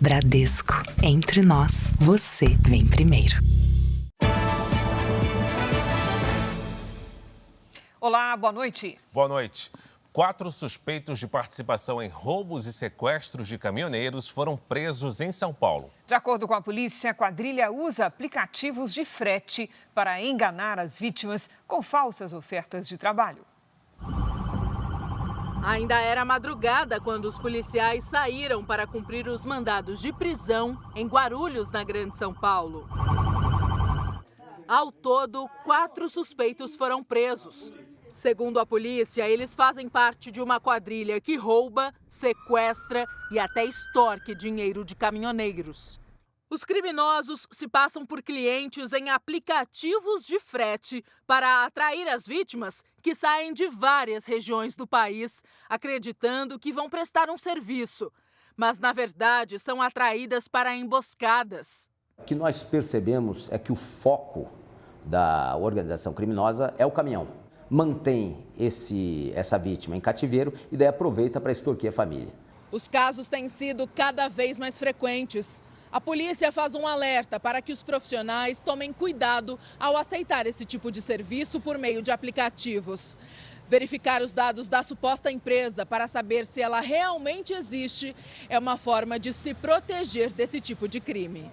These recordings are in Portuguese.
Bradesco. Entre nós, você vem primeiro. Olá, boa noite. Boa noite. 4 suspeitos de participação em roubos e sequestros de caminhoneiros foram presos em São Paulo. De acordo com a polícia, a quadrilha usa aplicativos de frete para enganar as vítimas com falsas ofertas de trabalho. Ainda era madrugada quando os policiais saíram para cumprir os mandados de prisão em Guarulhos, na Grande São Paulo. Ao todo, 4 suspeitos foram presos. Segundo a polícia, eles fazem parte de uma quadrilha que rouba, sequestra e até extorque dinheiro de caminhoneiros. Os criminosos se passam por clientes em aplicativos de frete para atrair as vítimas que saem de várias regiões do país, acreditando que vão prestar um serviço. Mas, na verdade, são atraídas para emboscadas. O que nós percebemos é que o foco da organização criminosa é o caminhão. Mantém essa vítima em cativeiro e daí aproveita para extorquir a família. Os casos têm sido cada vez mais frequentes. A polícia faz um alerta para que os profissionais tomem cuidado ao aceitar esse tipo de serviço por meio de aplicativos. Verificar os dados da suposta empresa para saber se ela realmente existe é uma forma de se proteger desse tipo de crime.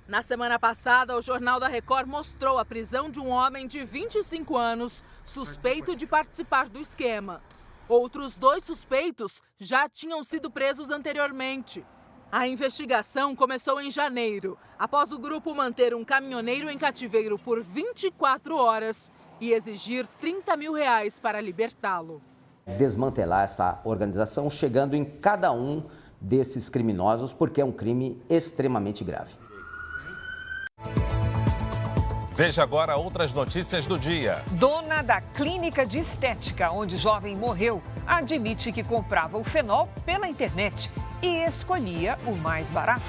Na semana passada, o Jornal da Record mostrou a prisão de um homem de 25 anos, suspeito de participar do esquema. Outros 2 suspeitos já tinham sido presos anteriormente. A investigação começou em janeiro, após o grupo manter um caminhoneiro em cativeiro por 24 horas e exigir R$30 mil para libertá-lo. Desmantelar essa organização chegando em cada um desses criminosos, porque é um crime extremamente grave. Veja agora outras notícias do dia. Dona da clínica de estética, onde jovem morreu, admite que comprava o fenol pela internet e escolhia o mais barato.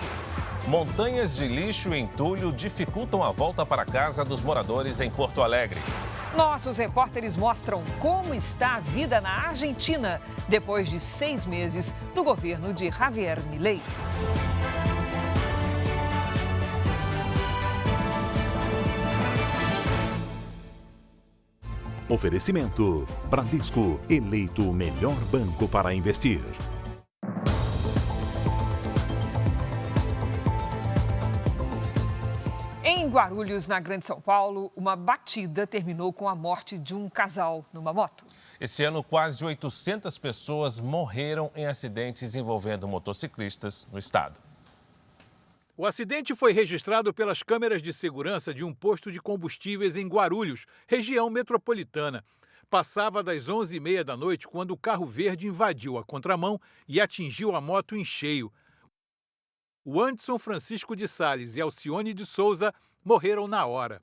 Montanhas de lixo e entulho dificultam a volta para casa dos moradores em Porto Alegre. Nossos repórteres mostram como está a vida na Argentina depois de 6 meses do governo de Javier Milei. Oferecimento: Bradesco, eleito o melhor banco para investir. Em Guarulhos, na Grande São Paulo, uma batida terminou com a morte de um casal numa moto. Esse ano, quase 800 pessoas morreram em acidentes envolvendo motociclistas no estado. O acidente foi registrado pelas câmeras de segurança de um posto de combustíveis em Guarulhos, região metropolitana. Passava das 11h30 da noite quando o carro verde invadiu a contramão e atingiu a moto em cheio. O Anderson Francisco de Sales e Alcione de Souza morreram na hora.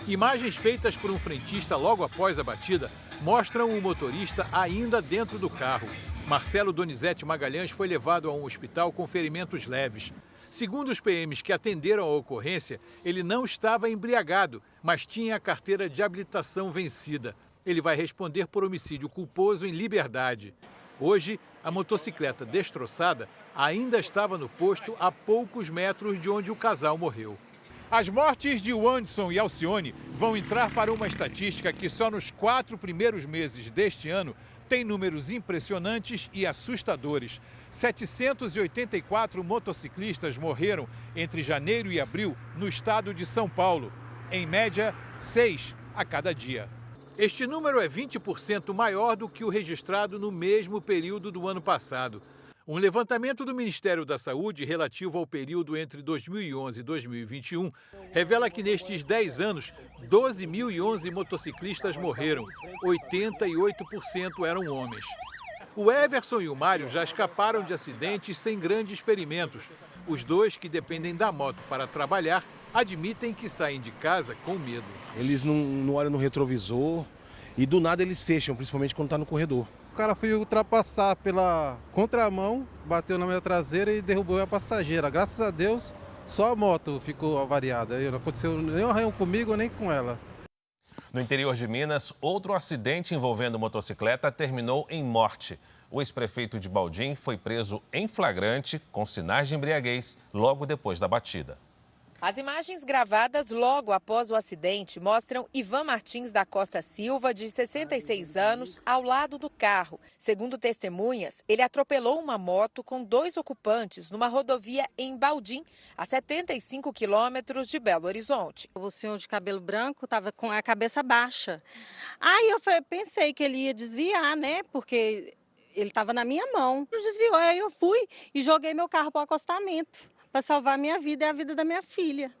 Imagens feitas por um frentista logo após a batida mostram o motorista ainda dentro do carro. Marcelo Donizete Magalhães foi levado a um hospital com ferimentos leves. Segundo os PMs que atenderam a ocorrência, ele não estava embriagado, mas tinha a carteira de habilitação vencida. Ele vai responder por homicídio culposo em liberdade. Hoje, a motocicleta destroçada ainda estava no posto a poucos metros de onde o casal morreu. As mortes de Anderson e Alcione vão entrar para uma estatística que só nos 4 primeiros meses deste ano tem números impressionantes e assustadores. 784 motociclistas morreram entre janeiro e abril no estado de São Paulo. Em média, 6 a cada dia. Este número é 20% maior do que o registrado no mesmo período do ano passado. Um levantamento do Ministério da Saúde relativo ao período entre 2011 e 2021 revela que nestes 10 anos, 12.011 motociclistas morreram, 88% eram homens. O Everson e o Mário já escaparam de acidentes sem grandes ferimentos. Os dois, que dependem da moto para trabalhar, admitem que saem de casa com medo. Eles não olham no retrovisor e do nada eles fecham, principalmente quando está no corredor. O cara foi ultrapassar pela contramão, bateu na minha traseira e derrubou a passageira. Graças a Deus, só a moto ficou avariada. Não aconteceu nenhum arranhão comigo nem com ela. No interior de Minas, outro acidente envolvendo motocicleta terminou em morte. O ex-prefeito de Baldim foi preso em flagrante com sinais de embriaguez logo depois da batida. As imagens gravadas logo após o acidente mostram Ivan Martins da Costa Silva, de 66 anos, ao lado do carro. Segundo testemunhas, ele atropelou uma moto com 2 ocupantes numa rodovia em Baldim, a 75 quilômetros de Belo Horizonte. O senhor de cabelo branco estava com a cabeça baixa. Aí eu pensei que ele ia desviar, né? Porque ele estava na minha mão. Ele desviou, aí eu fui e joguei meu carro para o acostamento, para salvar a minha vida e a vida da minha filha.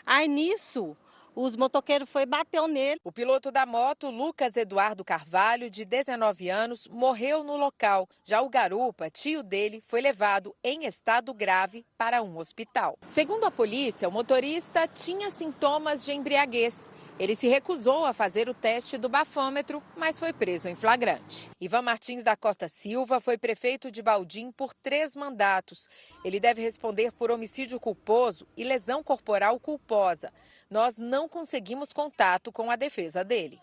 Aí nisso, os motoqueiros bateu nele. O piloto da moto, Lucas Eduardo Carvalho, de 19 anos, morreu no local. Já o garupa, tio dele, foi levado em estado grave para um hospital. Segundo a polícia, o motorista tinha sintomas de embriaguez. Ele se recusou a fazer o teste do bafômetro, mas foi preso em flagrante. Ivan Martins da Costa Silva foi prefeito de Baldim por 3 mandatos. Ele deve responder por homicídio culposo e lesão corporal culposa. Nós não conseguimos contato com a defesa dele.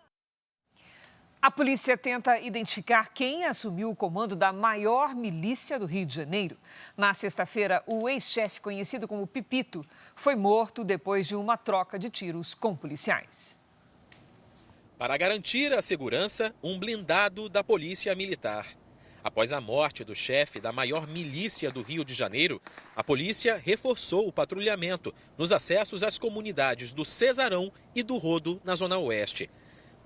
A polícia tenta identificar quem assumiu o comando da maior milícia do Rio de Janeiro. Na sexta-feira, o ex-chefe, conhecido como Pipito, foi morto depois de uma troca de tiros com policiais. Para garantir a segurança, um blindado da Polícia Militar. Após a morte do chefe da maior milícia do Rio de Janeiro, a polícia reforçou o patrulhamento nos acessos às comunidades do Cesarão e do Rodo, na Zona Oeste.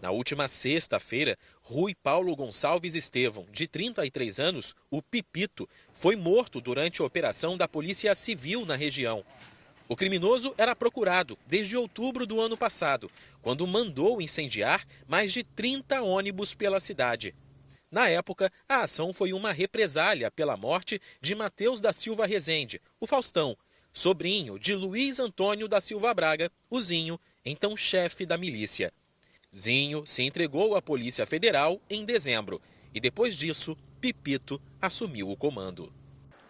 Na última sexta-feira, Rui Paulo Gonçalves Estevão, de 33 anos, o Pipito, foi morto durante a operação da Polícia Civil na região. O criminoso era procurado desde outubro do ano passado, quando mandou incendiar mais de 30 ônibus pela cidade. Na época, a ação foi uma represália pela morte de Mateus da Silva Rezende, o Faustão, sobrinho de Luiz Antônio da Silva Braga, o Zinho, então chefe da milícia. Zinho se entregou à Polícia Federal em dezembro e, depois disso, Pipito assumiu o comando.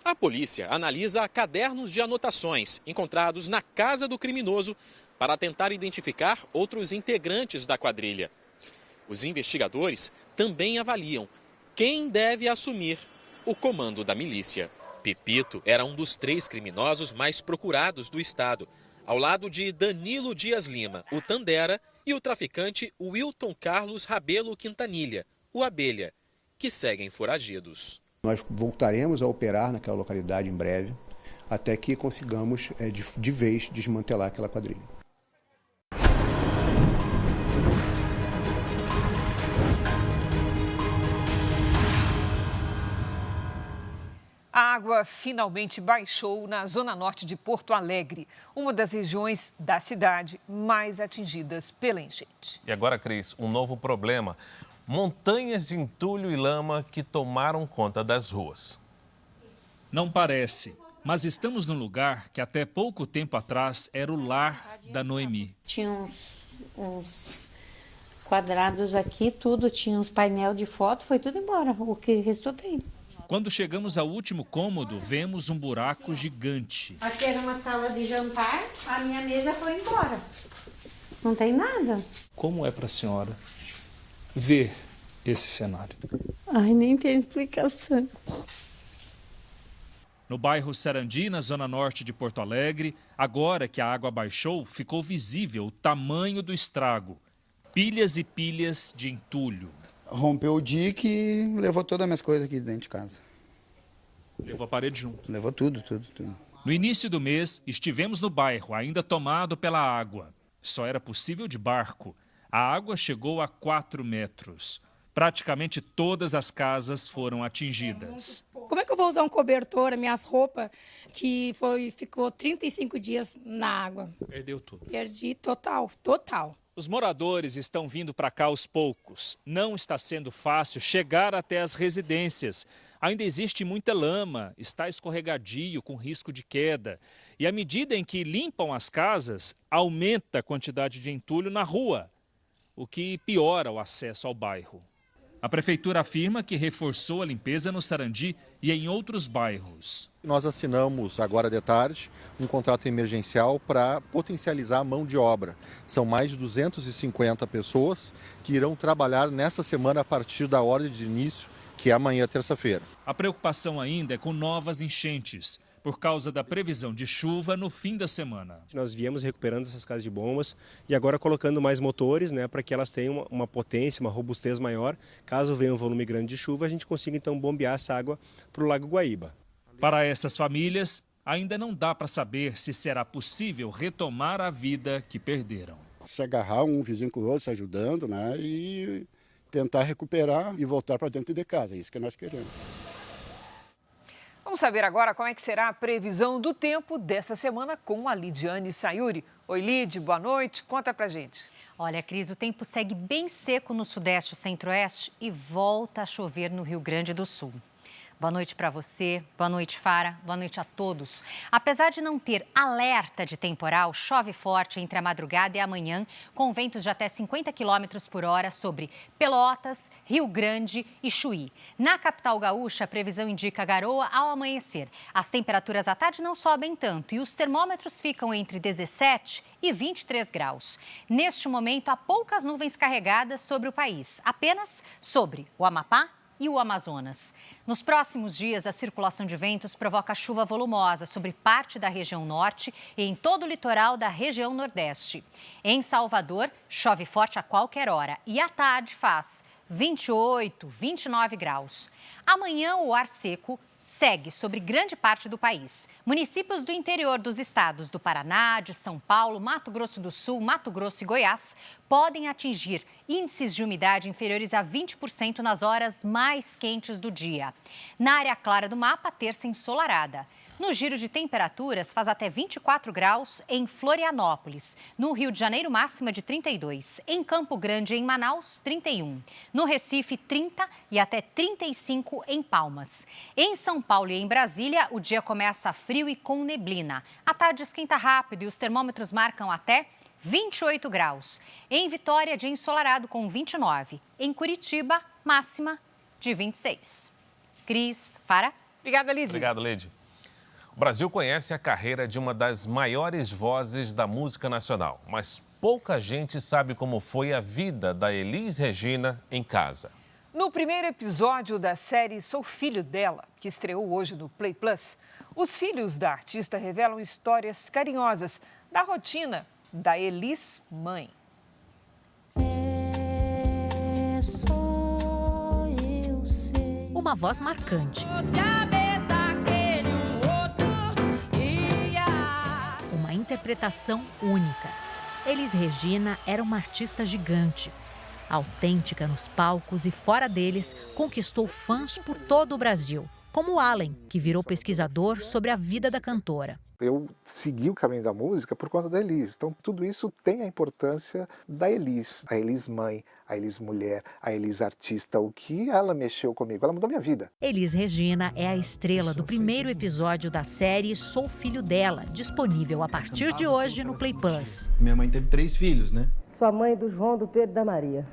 A polícia analisa cadernos de anotações encontrados na casa do criminoso para tentar identificar outros integrantes da quadrilha. Os investigadores também avaliam quem deve assumir o comando da milícia. Pipito era um dos 3 criminosos mais procurados do estado, ao lado de Danilo Dias Lima, o Tandera, e o traficante Wilton Carlos Rabelo Quintanilha, o Abelha, que seguem foragidos. Nós voltaremos a operar naquela localidade em breve, até que consigamos de vez desmantelar aquela quadrilha. A água finalmente baixou na zona norte de Porto Alegre, uma das regiões da cidade mais atingidas pela enchente. E agora, Cris, um novo problema. Montanhas de entulho e lama que tomaram conta das ruas. Não parece, mas estamos num lugar que até pouco tempo atrás era o lar da Noemi. Tinha uns quadrados aqui, tudo, tinha uns painel de foto, foi tudo embora, o que restou tem. Quando chegamos ao último cômodo, vemos um buraco gigante. Aqui era uma sala de jantar, a minha mesa foi embora. Não tem nada. Como é para a senhora ver esse cenário? Ai, nem tem explicação. No bairro Sarandi, na zona norte de Porto Alegre, agora que a água baixou, ficou visível o tamanho do estrago. Pilhas e pilhas de entulho. Rompeu o dique e levou todas as minhas coisas aqui dentro de casa. Levou a parede junto? Levou tudo. No início do mês, estivemos no bairro, ainda tomado pela água. Só era possível de barco. A água chegou a 4 metros. Praticamente todas as casas foram atingidas. Como é que eu vou usar um cobertor, minhas roupas, que ficou 35 dias na água? Perdeu tudo. Perdi total. Os moradores estão vindo para cá aos poucos. Não está sendo fácil chegar até as residências. Ainda existe muita lama, está escorregadio, com risco de queda. E à medida em que limpam as casas, aumenta a quantidade de entulho na rua, o que piora o acesso ao bairro. A prefeitura afirma que reforçou a limpeza no Sarandi e em outros bairros. Nós assinamos agora de tarde um contrato emergencial para potencializar a mão de obra. São mais de 250 pessoas que irão trabalhar nessa semana a partir da ordem de início que é amanhã, terça-feira. A preocupação ainda é com novas enchentes, por causa da previsão de chuva no fim da semana. Nós viemos recuperando essas casas de bombas e agora colocando mais motores, né, para que elas tenham uma potência, uma robustez maior. Caso venha um volume grande de chuva, a gente consiga então bombear essa água para o Lago Guaíba. Para essas famílias, ainda não dá para saber se será possível retomar a vida que perderam. Se agarrar um vizinho com o outro, se ajudando, né, e tentar recuperar e voltar para dentro de casa. É isso que nós queremos. Vamos saber agora como é que será a previsão do tempo dessa semana com a Lidiane Sayuri. Oi, Lid, boa noite. Conta pra gente. Olha, Cris, o tempo segue bem seco no sudeste e centro-oeste e volta a chover no Rio Grande do Sul. Boa noite para você, boa noite, Fara, boa noite a todos. Apesar de não ter alerta de temporal, chove forte entre a madrugada e a manhã, com ventos de até 50 km por hora sobre Pelotas, Rio Grande e Chuí. Na capital gaúcha, a previsão indica garoa ao amanhecer. As temperaturas à tarde não sobem tanto e os termômetros ficam entre 17 e 23 graus. Neste momento, há poucas nuvens carregadas sobre o país, apenas sobre o Amapá e o Amazonas. Nos próximos dias, a circulação de ventos provoca chuva volumosa sobre parte da região norte e em todo o litoral da região nordeste. Em Salvador, chove forte a qualquer hora e à tarde faz 28, 29 graus. Amanhã, o ar seco segue sobre grande parte do país. Municípios do interior dos estados do Paraná, de São Paulo, Mato Grosso do Sul, Mato Grosso e Goiás podem atingir índices de umidade inferiores a 20% nas horas mais quentes do dia. Na área clara do mapa, terça ensolarada. No giro de temperaturas, faz até 24 graus em Florianópolis. No Rio de Janeiro, máxima de 32. Em Campo Grande, em Manaus, 31. No Recife, 30 e até 35 em Palmas. Em São Paulo e em Brasília, o dia começa frio e com neblina. À tarde esquenta rápido e os termômetros marcam até 28 graus. Em Vitória, dia ensolarado com 29. Em Curitiba, máxima de 26. Cris, Fara. Obrigada, Lid. Obrigado, Lid. O Brasil conhece a carreira de uma das maiores vozes da música nacional, mas pouca gente sabe como foi a vida da Elis Regina em casa. No primeiro episódio da série Sou Filho Dela, que estreou hoje no Play Plus, os filhos da artista revelam histórias carinhosas da rotina da Elis mãe. Uma voz marcante. Uma interpretação única. Elis Regina era uma artista gigante. Autêntica nos palcos e fora deles, conquistou fãs por todo o Brasil, como o Allen, que virou pesquisador sobre a vida da cantora. Eu segui o caminho da música por conta da Elis. Então, tudo isso tem a importância da Elis. A Elis mãe, a Elis mulher, a Elis artista. O que ela mexeu comigo? Ela mudou minha vida. Elis Regina é a estrela do primeiro episódio da série Sou Filho Dela, disponível a partir de hoje no Play Plus. Minha mãe teve 3 filhos, né? Sua mãe do João, do Pedro e da Maria.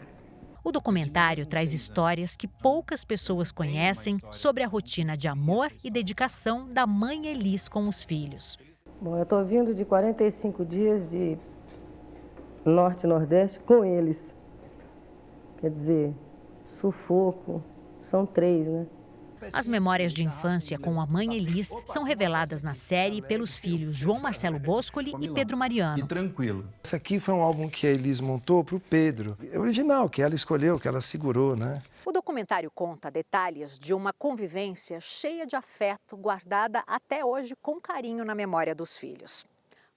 O documentário traz histórias que poucas pessoas conhecem sobre a rotina de amor e dedicação da mãe Elis com os filhos. Bom, eu estou vindo de 45 dias de norte e nordeste com eles. Quer dizer, sufoco, são 3, né? As memórias de infância com a mãe Elis são reveladas na série pelos filhos João Marcelo Boscoli e Pedro Mariano. E tranquilo. Esse aqui foi um álbum que a Elis montou para o Pedro. É original, que ela escolheu, que ela segurou, né? O documentário conta detalhes de uma convivência cheia de afeto, guardada até hoje com carinho na memória dos filhos.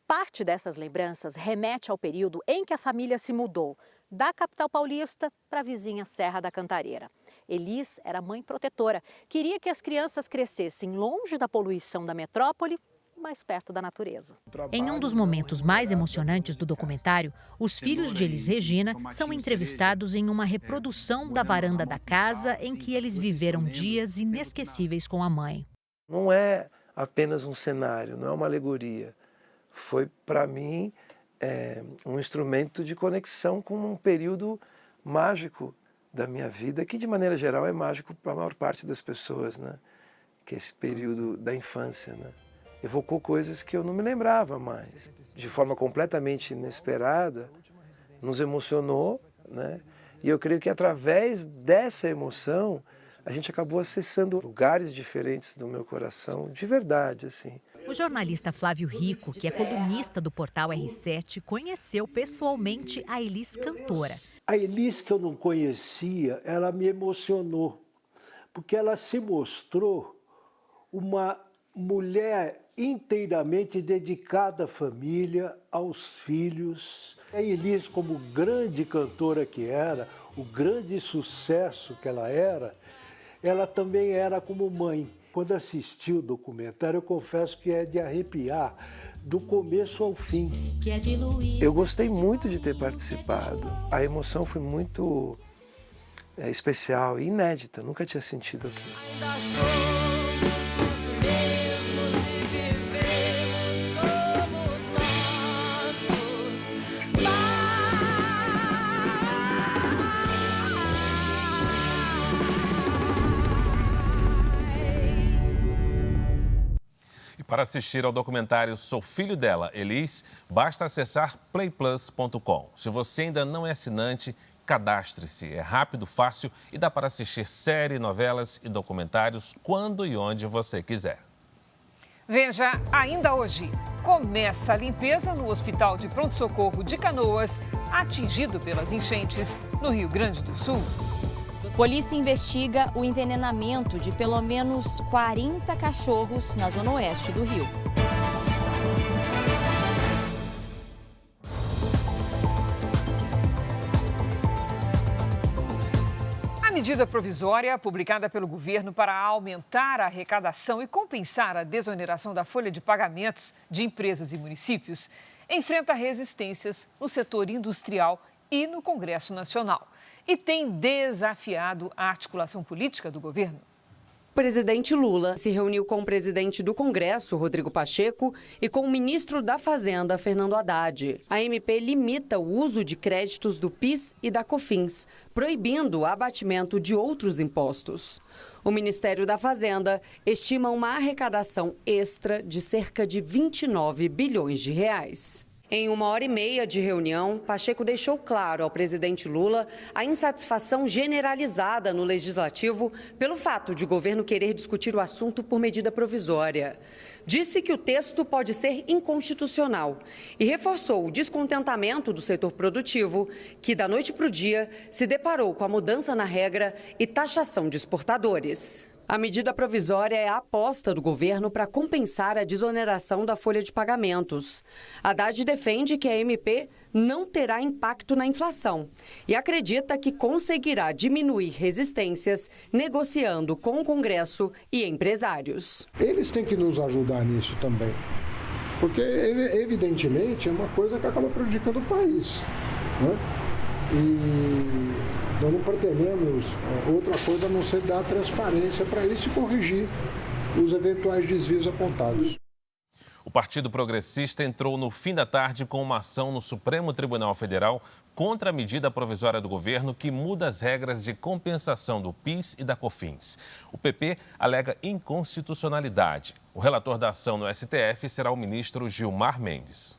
Parte dessas lembranças remete ao período em que a família se mudou da capital paulista para a vizinha Serra da Cantareira. Elis era mãe protetora, queria que as crianças crescessem longe da poluição da metrópole, mais perto da natureza. Em um dos momentos mais emocionantes do documentário, os filhos de Elis Regina são entrevistados em uma reprodução da varanda da casa em que eles viveram dias inesquecíveis com a mãe. Não é apenas um cenário, não é uma alegoria. Foi, para mim, um instrumento de conexão com um período mágico da minha vida, que de maneira geral é mágico para a maior parte das pessoas, né? Que é esse período da infância, né? Evocou coisas que eu não me lembrava mais. De forma completamente inesperada, nos emocionou, né? E eu creio que através dessa emoção a gente acabou acessando lugares diferentes do meu coração, de verdade, assim. O jornalista Flávio Rico, que é colunista do portal R7, conheceu pessoalmente a Elis cantora. A Elis, que eu não conhecia, ela me emocionou, porque ela se mostrou uma mulher inteiramente dedicada à família, aos filhos. A Elis, como grande cantora que era, o grande sucesso que ela também era como mãe. Quando assisti o documentário, eu confesso que é de arrepiar, do começo ao fim. Eu gostei muito de ter participado. A emoção foi muito especial e inédita, nunca tinha sentido aquilo. Para assistir ao documentário Sou Filho Dela, Elis, basta acessar playplus.com. Se você ainda não é assinante, cadastre-se. É rápido, fácil e dá para assistir séries, novelas e documentários quando e onde você quiser. Veja, ainda hoje, começa a limpeza no Hospital de Pronto-Socorro de Canoas, atingido pelas enchentes no Rio Grande do Sul. Polícia investiga o envenenamento de pelo menos 40 cachorros na zona oeste do Rio. A medida provisória publicada pelo governo para aumentar a arrecadação e compensar a desoneração da folha de pagamentos de empresas e municípios enfrenta resistências no setor industrial e no Congresso Nacional. E tem desafiado a articulação política do governo. O presidente Lula se reuniu com o presidente do Congresso, Rodrigo Pacheco, e com o ministro da Fazenda, Fernando Haddad. A MP limita o uso de créditos do PIS e da COFINS, proibindo o abatimento de outros impostos. O Ministério da Fazenda estima uma arrecadação extra de cerca de 29 bilhões de reais. Em 1h30 de reunião, Pacheco deixou claro ao presidente Lula a insatisfação generalizada no Legislativo pelo fato de o governo querer discutir o assunto por medida provisória. Disse que o texto pode ser inconstitucional e reforçou o descontentamento do setor produtivo, que da noite para o dia se deparou com a mudança na regra e taxação de exportadores. A medida provisória é a aposta do governo para compensar a desoneração da folha de pagamentos. Haddad defende que a MP não terá impacto na inflação e acredita que conseguirá diminuir resistências negociando com o Congresso e empresários. Eles têm que nos ajudar nisso também, porque evidentemente é uma coisa que acaba prejudicando o país, né? E nós não pretendemos outra coisa a não ser dar transparência para isso e corrigir os eventuais desvios apontados. O Partido Progressista entrou no fim da tarde com uma ação no Supremo Tribunal Federal contra a medida provisória do governo que muda as regras de compensação do PIS e da COFINS. O PP alega inconstitucionalidade. O relator da ação no STF será o ministro Gilmar Mendes.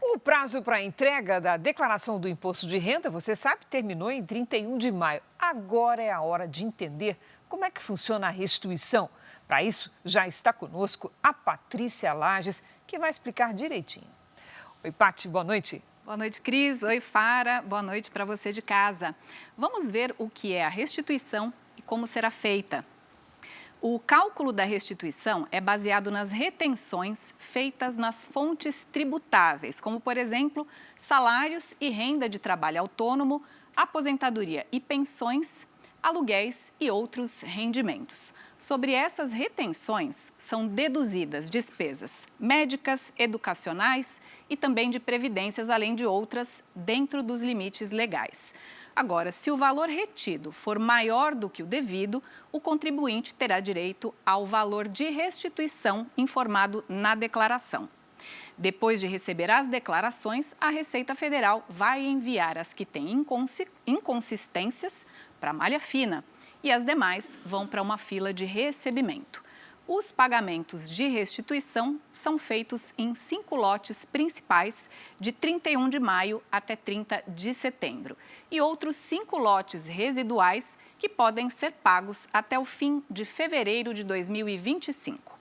O prazo para a entrega da declaração do imposto de renda, você sabe, terminou em 31 de maio. Agora é a hora de entender como é que funciona a restituição. Para isso, já está conosco a Patrícia Lages, que vai explicar direitinho. Oi, Pati, boa noite. Boa noite, Cris. Oi, Fara. Boa noite para você de casa. Vamos ver o que é a restituição e como será feita. O cálculo da restituição é baseado nas retenções feitas nas fontes tributáveis, como, por exemplo, salários e renda de trabalho autônomo, aposentadoria e pensões, aluguéis e outros rendimentos. Sobre essas retenções, são deduzidas despesas médicas, educacionais e também de previdências, além de outras, dentro dos limites legais. Agora, se o valor retido for maior do que o devido, o contribuinte terá direito ao valor de restituição informado na declaração. Depois de receber as declarações, a Receita Federal vai enviar as que têm inconsistências para a malha fina e as demais vão para uma fila de recebimento. Os pagamentos de restituição são feitos em 5 lotes principais, de 31 de maio até 30 de setembro. E outros 5 lotes residuais que podem ser pagos até o fim de fevereiro de 2025.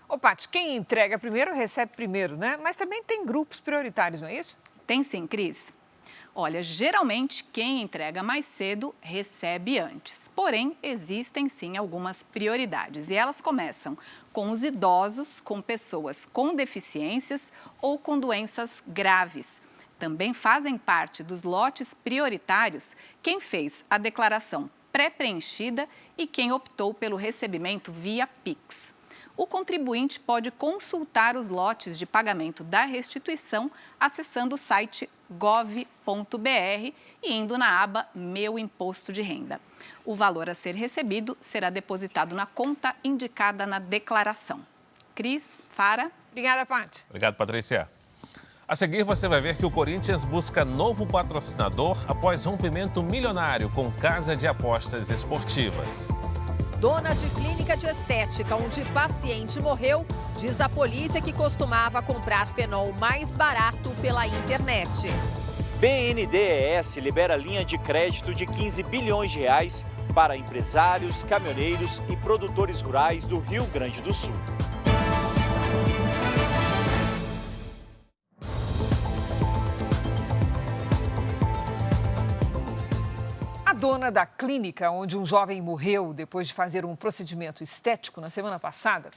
Ô, Paty, quem entrega primeiro recebe primeiro, né? Mas também tem grupos prioritários, não é isso? Tem sim, Cris. Olha, geralmente quem entrega mais cedo recebe antes. Porém, existem sim algumas prioridades e elas começam com os idosos, com pessoas com deficiências ou com doenças graves. Também fazem parte dos lotes prioritários quem fez a declaração pré-preenchida e quem optou pelo recebimento via Pix. O contribuinte pode consultar os lotes de pagamento da restituição acessando o site gov.br e indo na aba Meu Imposto de Renda. O valor a ser recebido será depositado na conta indicada na declaração. Cris, Fara. Obrigada, Paty. Obrigado, Patrícia. A seguir, você vai ver que o Corinthians busca novo patrocinador após rompimento milionário com casa de apostas esportivas. Dona de clínica de estética onde paciente morreu, diz a polícia que costumava comprar fenol mais barato pela internet. BNDES libera linha de crédito de 15 bilhões de reais para empresários, caminhoneiros e produtores rurais do Rio Grande do Sul. A dona da clínica onde um jovem morreu depois de fazer um procedimento estético na semana passada,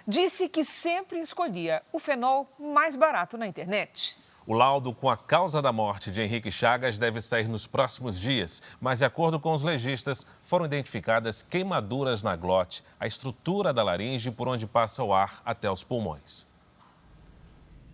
disse que sempre escolhia o fenol mais barato na internet. O laudo com a causa da morte de Henrique Chagas deve sair nos próximos dias, mas de acordo com os legistas, foram identificadas queimaduras na glote, a estrutura da laringe por onde passa o ar até os pulmões.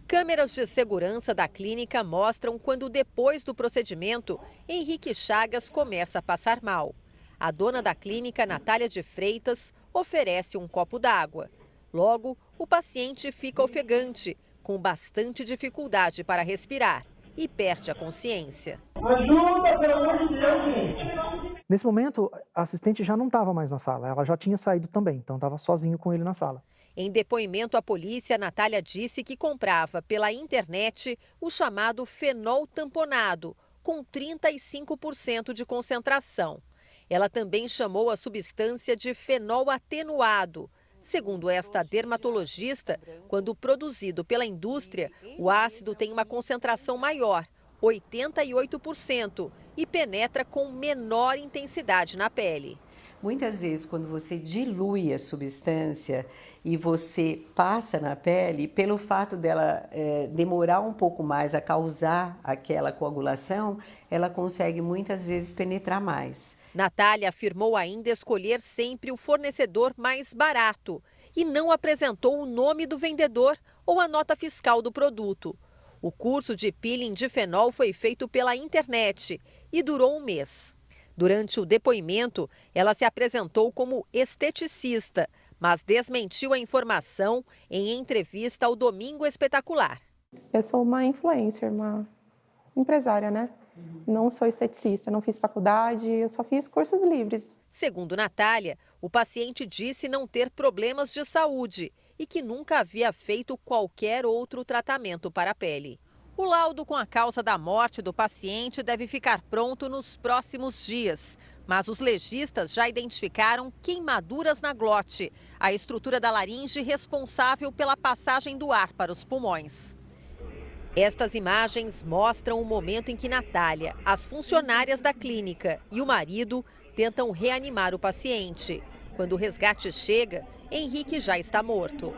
Câmeras de segurança da clínica mostram quando, depois do procedimento, Henrique Chagas começa a passar mal. A dona da clínica, Natália de Freitas, oferece um copo d'água. Logo, o paciente fica ofegante, com bastante dificuldade para respirar e perde a consciência. Ajuda, pelo amor de Deus, gente! Nesse momento, a assistente já não estava mais na sala, ela já tinha saído também, então estava sozinho com ele na sala. Em depoimento à polícia, Natália disse que comprava pela internet o chamado fenol tamponado, com 35% de concentração. Ela também chamou a substância de fenol atenuado. Segundo esta dermatologista, quando produzido pela indústria, o ácido tem uma concentração maior, 88%, e penetra com menor intensidade na pele. Muitas vezes, quando você dilui a substância e você passa na pele, pelo fato dela demorar um pouco mais a causar aquela coagulação, ela consegue muitas vezes penetrar mais. Natália afirmou ainda escolher sempre o fornecedor mais barato e não apresentou o nome do vendedor ou a nota fiscal do produto. O curso de peeling de fenol foi feito pela internet e durou um mês. Durante o depoimento, ela se apresentou como esteticista, mas desmentiu a informação em entrevista ao Domingo Espetacular. Eu sou uma influencer, uma empresária, né? Não sou esteticista, não fiz faculdade, eu só fiz cursos livres. Segundo Natália, o paciente disse não ter problemas de saúde e que nunca havia feito qualquer outro tratamento para a pele. O laudo com a causa da morte do paciente deve ficar pronto nos próximos dias. Mas os legistas já identificaram queimaduras na glote, a estrutura da laringe responsável pela passagem do ar para os pulmões. Estas imagens mostram o momento em que Natália, as funcionárias da clínica e o marido tentam reanimar o paciente. Quando o resgate chega, Henrique já está morto.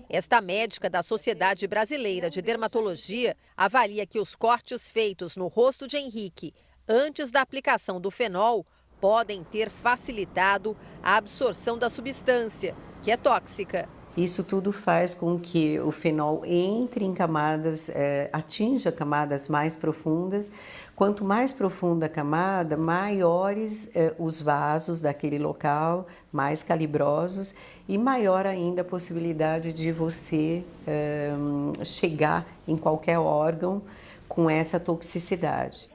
Esta médica da Sociedade Brasileira de Dermatologia avalia que os cortes feitos no rosto de Henrique antes da aplicação do fenol podem ter facilitado a absorção da substância, que é tóxica. Isso tudo faz com que o fenol entre em camadas, atinja camadas mais profundas. Quanto mais profunda a camada, maiores os vasos daquele local, mais calibrosos e maior ainda a possibilidade de você chegar em qualquer órgão com essa toxicidade.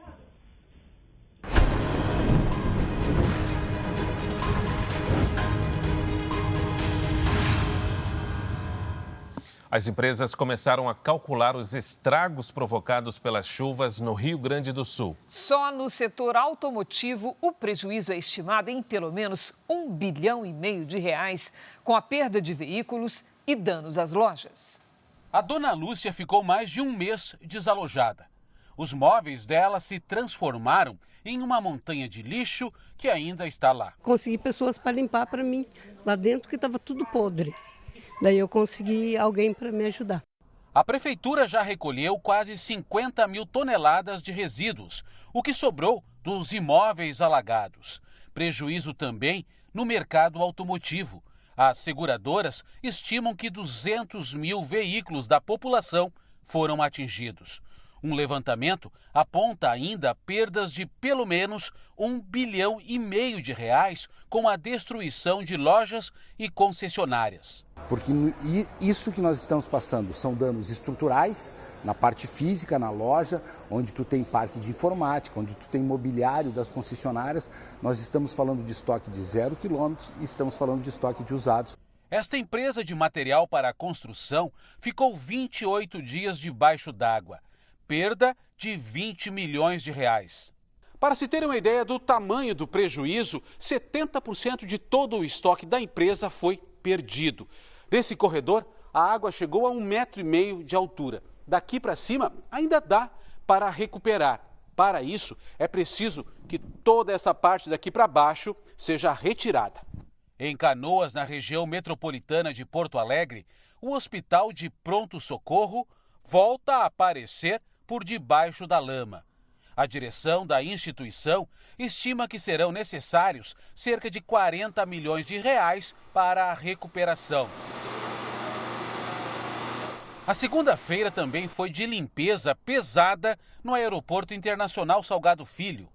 As empresas começaram a calcular os estragos provocados pelas chuvas no Rio Grande do Sul. Só no setor automotivo, o prejuízo é estimado em pelo menos R$1,5 bilhão com a perda de veículos e danos às lojas. A dona Lúcia ficou mais de um mês desalojada. Os móveis dela se transformaram em uma montanha de lixo que ainda está lá. Consegui pessoas para limpar para mim lá dentro, que estava tudo podre. Daí eu consegui alguém para me ajudar. A prefeitura já recolheu quase 50 mil toneladas de resíduos, o que sobrou dos imóveis alagados. Prejuízo também no mercado automotivo. As seguradoras estimam que 200 mil veículos da população foram atingidos. Um levantamento aponta ainda perdas de pelo menos R$1,5 bilhão com a destruição de lojas e concessionárias. Porque isso que nós estamos passando são danos estruturais, na parte física, na loja, onde tu tem parque de informática, onde tu tem mobiliário das concessionárias. Nós estamos falando de estoque de 0 quilômetros e estamos falando de estoque de usados. Esta empresa de material para a construção ficou 28 dias debaixo d'água. Perda de R$20 milhões. Para se ter uma ideia do tamanho do prejuízo, 70% de todo o estoque da empresa foi perdido. Nesse corredor, a água chegou a 1,5 metro de altura. Daqui para cima, ainda dá para recuperar. Para isso, é preciso que toda essa parte daqui para baixo seja retirada. Em Canoas, na região metropolitana de Porto Alegre, o hospital de pronto-socorro volta a aparecer por debaixo da lama. A direção da instituição estima que serão necessários cerca de R$40 milhões para a recuperação. A segunda-feira também foi de limpeza pesada no Aeroporto Internacional Salgado Filho.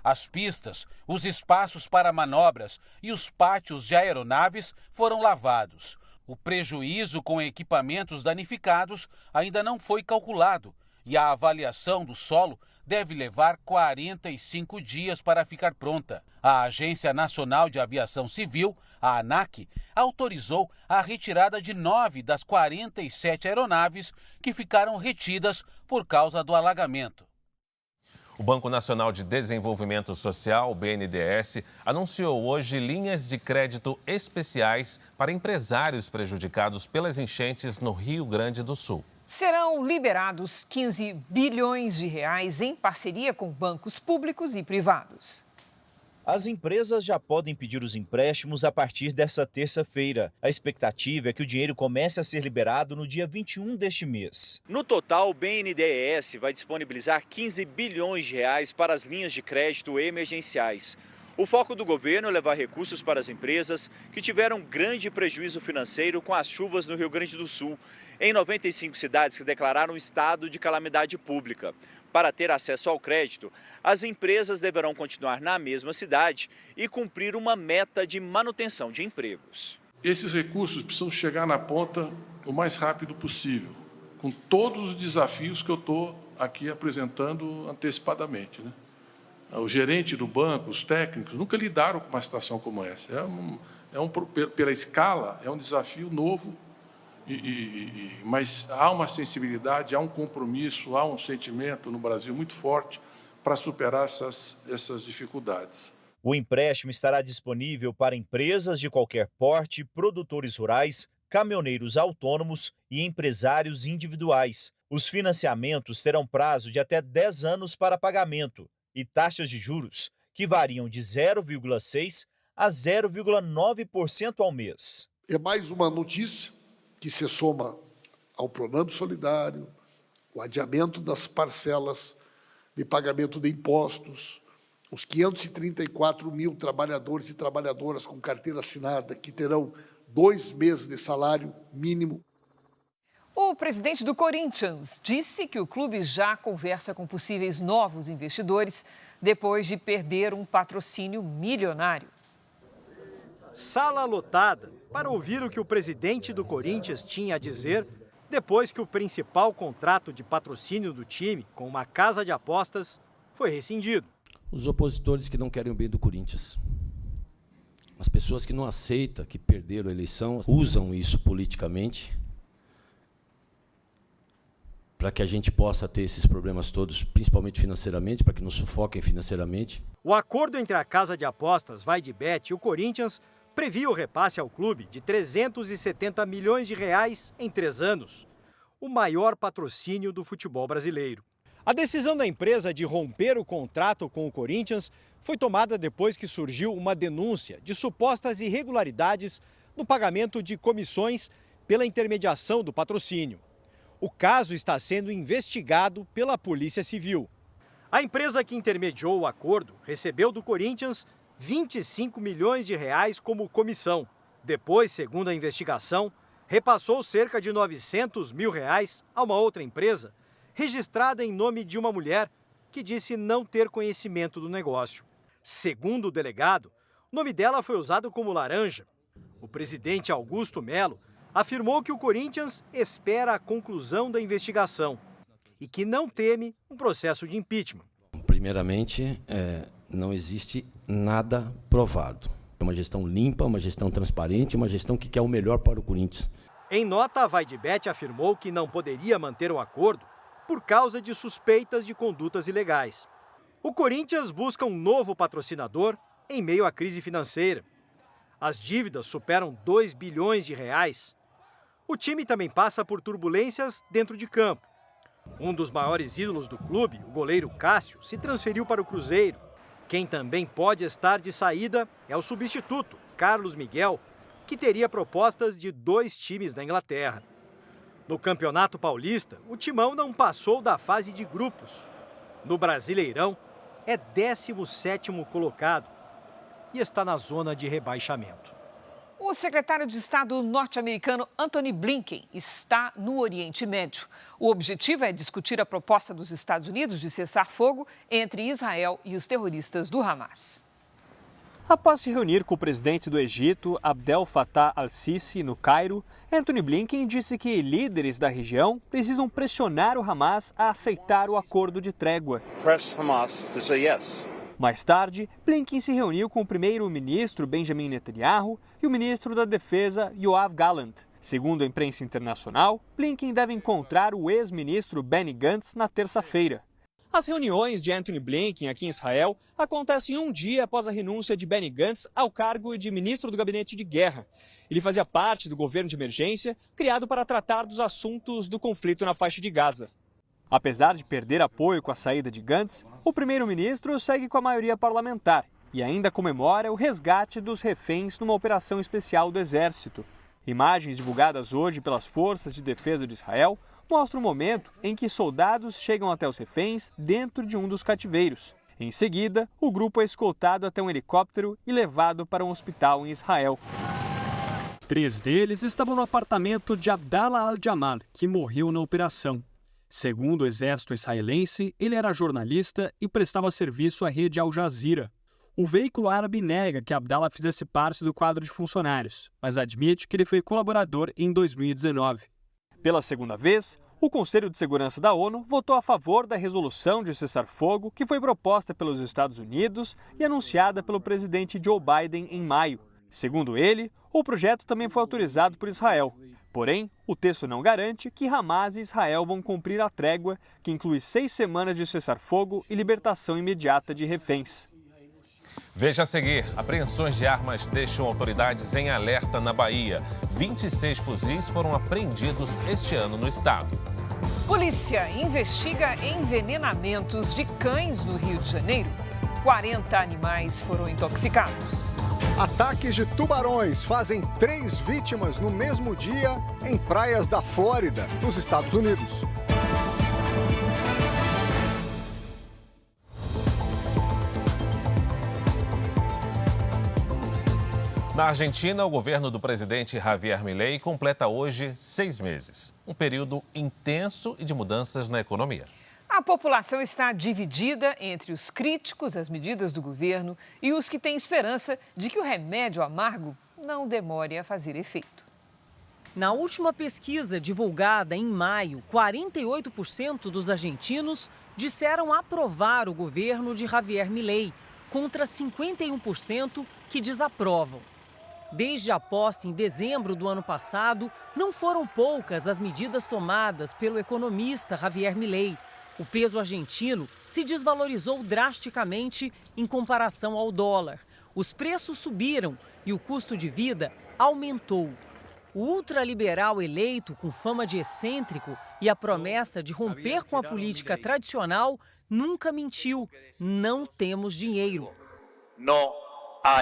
As pistas, os espaços para manobras e os pátios de aeronaves foram lavados. O prejuízo com equipamentos danificados ainda não foi calculado e a avaliação do solo deve levar 45 dias para ficar pronta. A Agência Nacional de Aviação Civil, a ANAC, autorizou a retirada de 9 das 47 aeronaves que ficaram retidas por causa do alagamento. O Banco Nacional de Desenvolvimento Social, o BNDES, anunciou hoje linhas de crédito especiais para empresários prejudicados pelas enchentes no Rio Grande do Sul. Serão liberados R$15 bilhões em parceria com bancos públicos e privados. As empresas já podem pedir os empréstimos a partir desta terça-feira. A expectativa é que o dinheiro comece a ser liberado no dia 21 deste mês. No total, o BNDES vai disponibilizar R$15 bilhões para as linhas de crédito emergenciais. O foco do governo é levar recursos para as empresas que tiveram grande prejuízo financeiro com as chuvas no Rio Grande do Sul, em 95 cidades que declararam estado de calamidade pública. Para ter acesso ao crédito, as empresas deverão continuar na mesma cidade e cumprir uma meta de manutenção de empregos. Esses recursos precisam chegar na ponta o mais rápido possível, com todos os desafios que eu estou aqui apresentando antecipadamente, né? O gerente do banco, os técnicos, nunca lidaram com uma situação como essa. Pela escala, é um desafio novo, mas há uma sensibilidade, há um compromisso, há um sentimento no Brasil muito forte para superar essas dificuldades. O empréstimo estará disponível para empresas de qualquer porte, produtores rurais, caminhoneiros autônomos e empresários individuais. Os financiamentos terão prazo de até 10 anos para pagamento e taxas de juros que variam de 0,6% a 0,9% ao mês. É mais uma notícia que se soma ao Pronamp Solidário, o adiamento das parcelas de pagamento de impostos, os 534 mil trabalhadores e trabalhadoras com carteira assinada que terão 2 meses de salário mínimo. O presidente do Corinthians disse que o clube já conversa com possíveis novos investidores depois de perder um patrocínio milionário. Sala lotada para ouvir o que o presidente do Corinthians tinha a dizer depois que o principal contrato de patrocínio do time com uma casa de apostas foi rescindido. Os opositores que não querem o bem do Corinthians, as pessoas que não aceitam que perderam a eleição, usam isso politicamente para que a gente possa ter esses problemas todos, principalmente financeiramente, para que nos sufoquem financeiramente. O acordo entre a casa de apostas VaideBet e o Corinthians previa o repasse ao clube de 370 milhões de reais em 3 anos, o maior patrocínio do futebol brasileiro. A decisão da empresa de romper o contrato com o Corinthians foi tomada depois que surgiu uma denúncia de supostas irregularidades no pagamento de comissões pela intermediação do patrocínio. O caso está sendo investigado pela Polícia Civil. A empresa que intermediou o acordo recebeu do Corinthians 25 milhões de reais como comissão. Depois, segundo a investigação, repassou cerca de 900 mil reais a uma outra empresa, registrada em nome de uma mulher que disse não ter conhecimento do negócio. Segundo o delegado, o nome dela foi usado como laranja. O presidente Augusto Melo afirmou que o Corinthians espera a conclusão da investigação e que não teme um processo de impeachment. Primeiramente, não existe nada provado. É uma gestão limpa, uma gestão transparente, uma gestão que quer o melhor para o Corinthians. Em nota, a VaideBet afirmou que não poderia manter o acordo por causa de suspeitas de condutas ilegais. O Corinthians busca um novo patrocinador em meio à crise financeira. As dívidas superam 2 bilhões de reais. O time também passa por turbulências dentro de campo. Um dos maiores ídolos do clube, o goleiro Cássio, se transferiu para o Cruzeiro. Quem também pode estar de saída é o substituto, Carlos Miguel, que teria propostas de 2 times da Inglaterra. No Campeonato Paulista, o Timão não passou da fase de grupos. No Brasileirão, é 17º colocado e está na zona de rebaixamento. O secretário de Estado norte-americano Antony Blinken está no Oriente Médio. O objetivo é discutir a proposta dos Estados Unidos de cessar fogo entre Israel e os terroristas do Hamas. Após se reunir com o presidente do Egito, Abdel Fattah al-Sisi, no Cairo, Antony Blinken disse que líderes da região precisam pressionar o Hamas a aceitar o acordo de trégua. Press Hamas to say yes. Mais tarde, Blinken se reuniu com o primeiro-ministro Benjamin Netanyahu e o ministro da Defesa Yoav Gallant. Segundo a imprensa internacional, Blinken deve encontrar o ex-ministro Benny Gantz na terça-feira. As reuniões de Antony Blinken aqui em Israel acontecem um dia após a renúncia de Benny Gantz ao cargo de ministro do Gabinete de Guerra. Ele fazia parte do governo de emergência criado para tratar dos assuntos do conflito na faixa de Gaza. Apesar de perder apoio com a saída de Gantz, o primeiro-ministro segue com a maioria parlamentar e ainda comemora o resgate dos reféns numa operação especial do Exército. Imagens divulgadas hoje pelas Forças de Defesa de Israel mostram o momento em que soldados chegam até os reféns dentro de um dos cativeiros. Em seguida, o grupo é escoltado até um helicóptero e levado para um hospital em Israel. 3 deles estavam no apartamento de Abdallah al-Jamal, que morreu na operação. Segundo o exército israelense, ele era jornalista e prestava serviço à rede Al Jazeera. O veículo árabe nega que Abdallah fizesse parte do quadro de funcionários, mas admite que ele foi colaborador em 2019. Pela segunda vez, o Conselho de Segurança da ONU votou a favor da resolução de cessar-fogo que foi proposta pelos Estados Unidos e anunciada pelo presidente Joe Biden em maio. Segundo ele, o projeto também foi autorizado por Israel. Porém, o texto não garante que Hamas e Israel vão cumprir a trégua, que inclui 6 semanas de cessar-fogo e libertação imediata de reféns. Veja a seguir, apreensões de armas deixam autoridades em alerta na Bahia. 26 fuzis foram apreendidos este ano no estado. Polícia investiga envenenamentos de cães no Rio de Janeiro. 40 animais foram intoxicados. Ataques de tubarões fazem 3 vítimas no mesmo dia em praias da Flórida, nos Estados Unidos. Na Argentina, o governo do presidente Javier Milei completa hoje 6 meses. Um período intenso e de mudanças na economia. A população está dividida entre os críticos às medidas do governo e os que têm esperança de que o remédio amargo não demore a fazer efeito. Na última pesquisa divulgada em maio, 48% dos argentinos disseram aprovar o governo de Javier Milei, contra 51% que desaprovam. Desde a posse em dezembro do ano passado, não foram poucas as medidas tomadas pelo economista Javier Milei. O peso argentino se desvalorizou drasticamente em comparação ao dólar. Os preços subiram e o custo de vida aumentou. O ultraliberal eleito, com fama de excêntrico e a promessa de romper com a política tradicional, nunca mentiu. Não temos dinheiro. Não há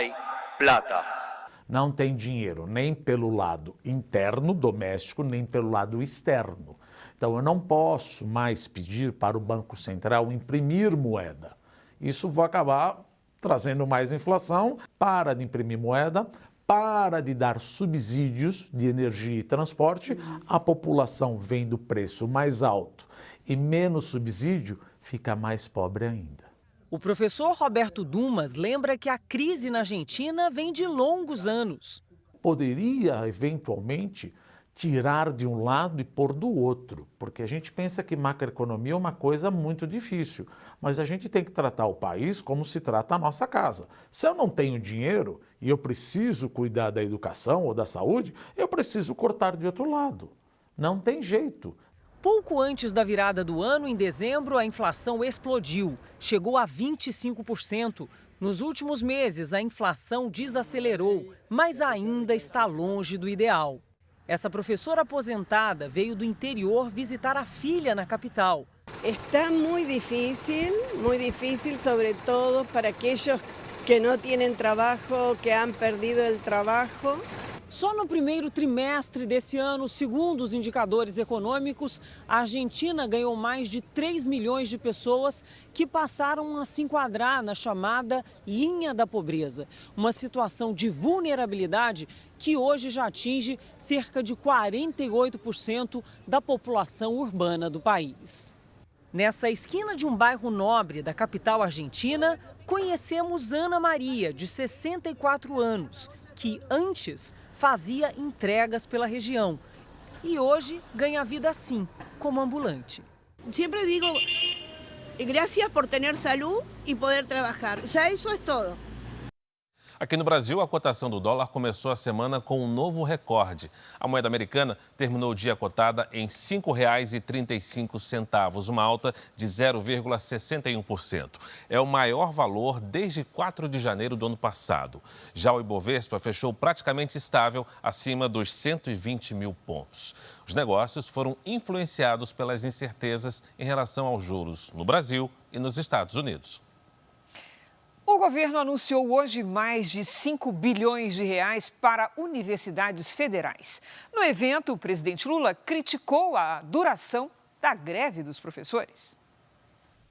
plata. Não tem dinheiro nem pelo lado interno, doméstico, nem pelo lado externo. Então eu não posso mais pedir para o Banco Central imprimir moeda. Isso vai acabar trazendo mais inflação. Para de imprimir moeda, para de dar subsídios de energia e transporte, a população vendo o preço mais alto e menos subsídio, fica mais pobre ainda. O professor Roberto Dumas lembra que a crise na Argentina vem de longos anos. Poderia, eventualmente, tirar de um lado e pôr do outro, porque a gente pensa que macroeconomia é uma coisa muito difícil, mas a gente tem que tratar o país como se trata a nossa casa. Se eu não tenho dinheiro e eu preciso cuidar da educação ou da saúde, eu preciso cortar de outro lado. Não tem jeito. Pouco antes da virada do ano, em dezembro, a inflação explodiu. Chegou a 25%. Nos últimos meses, a inflação desacelerou, mas ainda está longe do ideal. Essa professora aposentada veio do interior visitar a filha na capital. Está muito difícil, sobretudo para aqueles que não têm trabalho, que han perdido o trabalho. Só no primeiro trimestre desse ano, segundo os indicadores econômicos, a Argentina ganhou mais de 3 milhões de pessoas que passaram a se enquadrar na chamada linha da pobreza. Uma situação de vulnerabilidade que hoje já atinge cerca de 48% da população urbana do país. Nessa esquina de um bairro nobre da capital argentina, conhecemos Ana Maria, de 64 anos, que antes fazia entregas pela região e hoje ganha vida assim, como ambulante. Sempre digo, gracias por ter saúde e poder trabalhar. Já isso é tudo. Aqui no Brasil, a cotação do dólar começou a semana com um novo recorde. A moeda americana terminou o dia cotada em R$ 5,35, uma alta de 0,61%. É o maior valor desde 4 de janeiro do ano passado. Já o Ibovespa fechou praticamente estável, acima dos 120 mil pontos. Os negócios foram influenciados pelas incertezas em relação aos juros no Brasil e nos Estados Unidos. O governo anunciou hoje mais de 5 bilhões de reais para universidades federais. No evento, o presidente Lula criticou a duração da greve dos professores.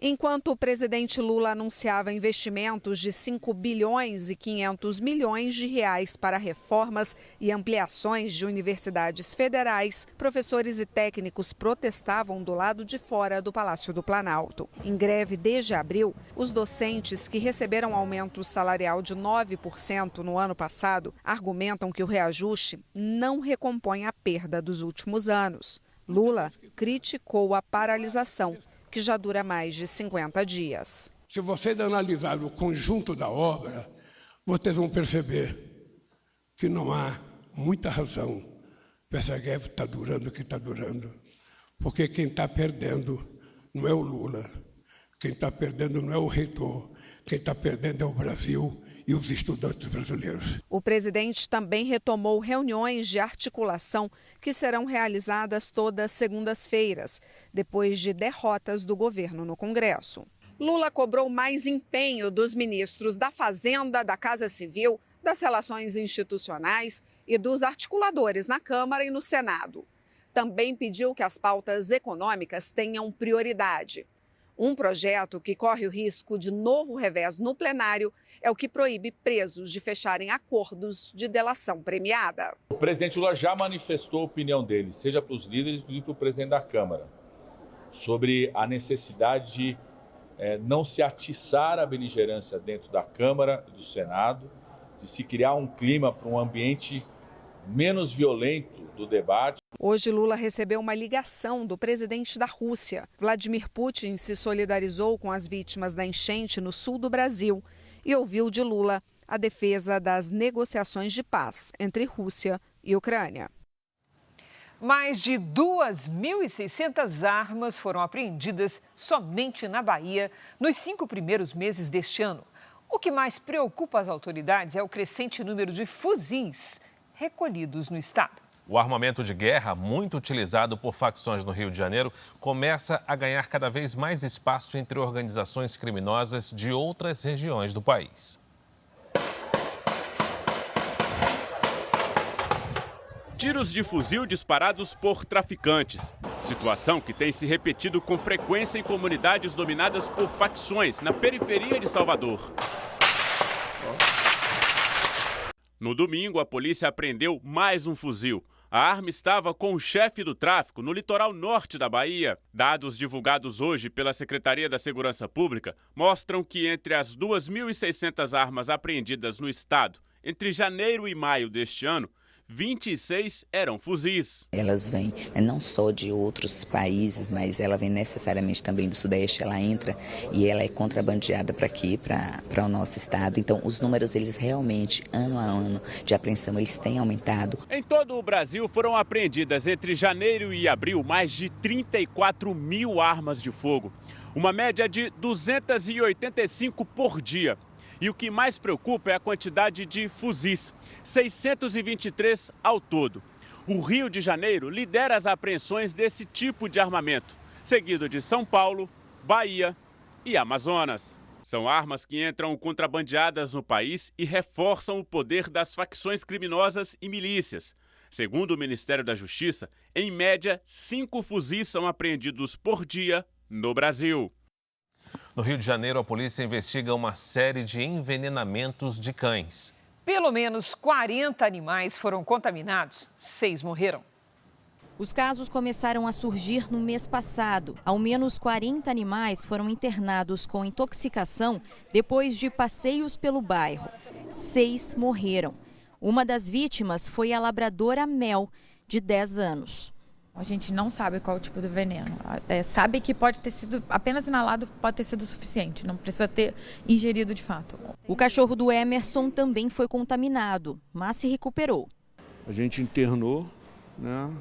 Enquanto o presidente Lula anunciava investimentos de 5 bilhões e 500 milhões de reais para reformas e ampliações de universidades federais, professores e técnicos protestavam do lado de fora do Palácio do Planalto. Em greve desde abril, os docentes que receberam aumento salarial de 9% no ano passado argumentam que o reajuste não recompõe a perda dos últimos anos. Lula criticou a paralisação, que já dura mais de 50 dias. Se vocês analisarem o conjunto da obra, vocês vão perceber que não há muita razão para essa greve estar durando o que está durando. Porque quem está perdendo não é o Lula, quem está perdendo não é o reitor, quem está perdendo é o Brasil e os estudantes brasileiros. O presidente também retomou reuniões de articulação que serão realizadas todas segundas-feiras, depois de derrotas do governo no Congresso. Lula cobrou mais empenho dos ministros da Fazenda, da Casa Civil, das Relações Institucionais e dos articuladores na Câmara e no Senado. Também pediu que as pautas econômicas tenham prioridade. Um projeto que corre o risco de novo revés no plenário é o que proíbe presos de fecharem acordos de delação premiada. O presidente Lula já manifestou a opinião dele, seja para os líderes e para o presidente da Câmara, sobre a necessidade de não se atiçar a beligerância dentro da Câmara e do Senado, de se criar um clima para um ambiente menos violento do debate. Hoje, Lula recebeu uma ligação do presidente da Rússia. Vladimir Putin se solidarizou com as vítimas da enchente no sul do Brasil e ouviu de Lula a defesa das negociações de paz entre Rússia e Ucrânia. Mais de 2.600 armas foram apreendidas somente na Bahia nos 5 primeiros meses deste ano. O que mais preocupa as autoridades é o crescente número de fuzis recolhidos no estado. O armamento de guerra, muito utilizado por facções no Rio de Janeiro, começa a ganhar cada vez mais espaço entre organizações criminosas de outras regiões do país. Tiros de fuzil disparados por traficantes. Situação que tem se repetido com frequência em comunidades dominadas por facções na periferia de Salvador. No domingo, a polícia apreendeu mais um fuzil. A arma estava com o chefe do tráfico no litoral norte da Bahia. Dados divulgados hoje pela Secretaria da Segurança Pública mostram que entre as 2.600 armas apreendidas no estado, entre janeiro e maio deste ano, 26 eram fuzis. Elas vêm não só de outros países, mas ela vem necessariamente também do Sudeste. Ela entra e ela é contrabandeada para aqui, para o nosso estado. Então, os números, eles realmente, ano a ano, de apreensão, eles têm aumentado. Em todo o Brasil, foram apreendidas entre janeiro e abril mais de 34 mil armas de fogo. Uma média de 285 por dia. E o que mais preocupa é a quantidade de fuzis, 623 ao todo. O Rio de Janeiro lidera as apreensões desse tipo de armamento, seguido de São Paulo, Bahia e Amazonas. São armas que entram contrabandeadas no país e reforçam o poder das facções criminosas e milícias. Segundo o Ministério da Justiça, em média, 5 fuzis são apreendidos por dia no Brasil. No Rio de Janeiro, a polícia investiga uma série de envenenamentos de cães. Pelo menos 40 animais foram contaminados, 6 morreram. Os casos começaram a surgir no mês passado. Ao menos 40 animais foram internados com intoxicação depois de passeios pelo bairro. 6 morreram. Uma das vítimas foi a labradora Mel, de 10 anos. A gente não sabe qual o tipo de veneno. Sabe que pode ter sido, apenas inalado pode ter sido suficiente, não precisa ter ingerido de fato. O cachorro do Emerson também foi contaminado, mas se recuperou. A gente internou, né?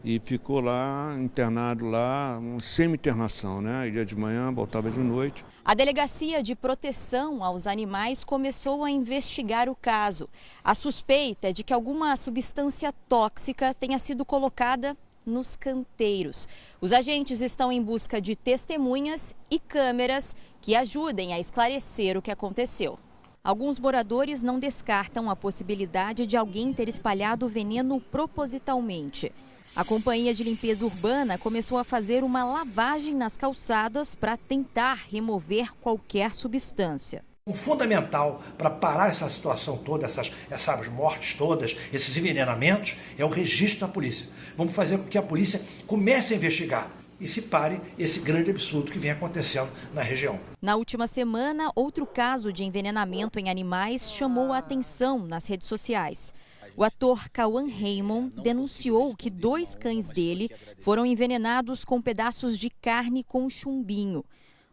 E ficou lá, internado lá, semi-internação, né? Dia de manhã, voltava de noite. A Delegacia de Proteção aos Animais começou a investigar o caso. A suspeita é de que alguma substância tóxica tenha sido colocada nos canteiros. Os agentes estão em busca de testemunhas e câmeras que ajudem a esclarecer o que aconteceu. Alguns moradores não descartam a possibilidade de alguém ter espalhado o veneno propositalmente. A Companhia de Limpeza Urbana começou a fazer uma lavagem nas calçadas para tentar remover qualquer substância. O fundamental para parar essa situação toda, essas mortes todas, esses envenenamentos, é o registro da polícia. Vamos fazer com que a polícia comece a investigar e se pare esse grande absurdo que vem acontecendo na região. Na última semana, outro caso de envenenamento em animais chamou a atenção nas redes sociais. O ator Cauã Raymond denunciou que 2 cães dele foram envenenados com pedaços de carne com chumbinho.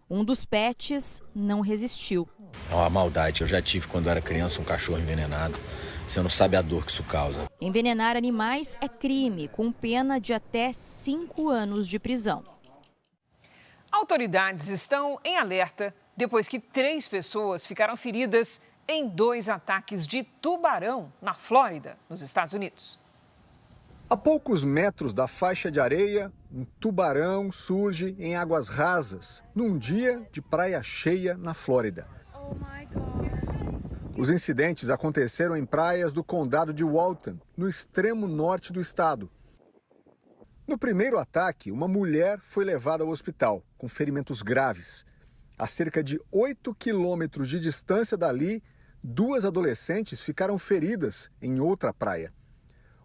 Um dos pets não resistiu. É uma maldade. Eu já tive, quando era criança, um cachorro envenenado. Você não sabe a dor que isso causa. Envenenar animais é crime, com pena de até 5 anos de prisão. Autoridades estão em alerta depois que 3 pessoas ficaram feridas em 2 ataques de tubarão na Flórida, nos Estados Unidos. A poucos metros da faixa de areia, um tubarão surge em águas rasas, num dia de praia cheia na Flórida. Os incidentes aconteceram em praias do condado de Walton, no extremo norte do estado. No primeiro ataque, uma mulher foi levada ao hospital, com ferimentos graves. A cerca de 8 quilômetros de distância dali, 2 adolescentes ficaram feridas em outra praia.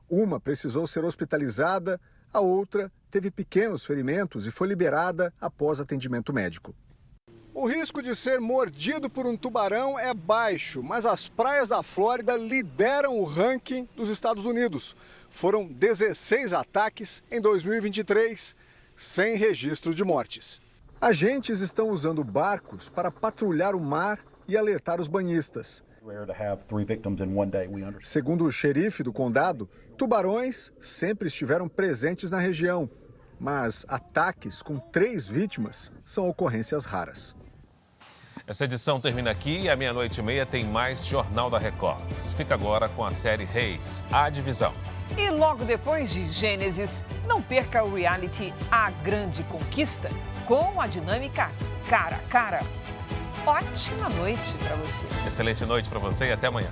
Uma precisou ser hospitalizada, a outra teve pequenos ferimentos e foi liberada após atendimento médico. O risco de ser mordido por um tubarão é baixo, mas as praias da Flórida lideram o ranking dos Estados Unidos. Foram 16 ataques em 2023, sem registro de mortes. Agentes estão usando barcos para patrulhar o mar e alertar os banhistas. Segundo o xerife do condado, tubarões sempre estiveram presentes na região, mas ataques com 3 vítimas são ocorrências raras. Essa edição termina aqui e à 00:30 tem mais Jornal da Record. Fica agora com a série Reis, A Divisão. E logo depois de Gênesis, não perca o reality A Grande Conquista com a dinâmica cara a cara. Ótima noite para você. Excelente noite para você e até amanhã.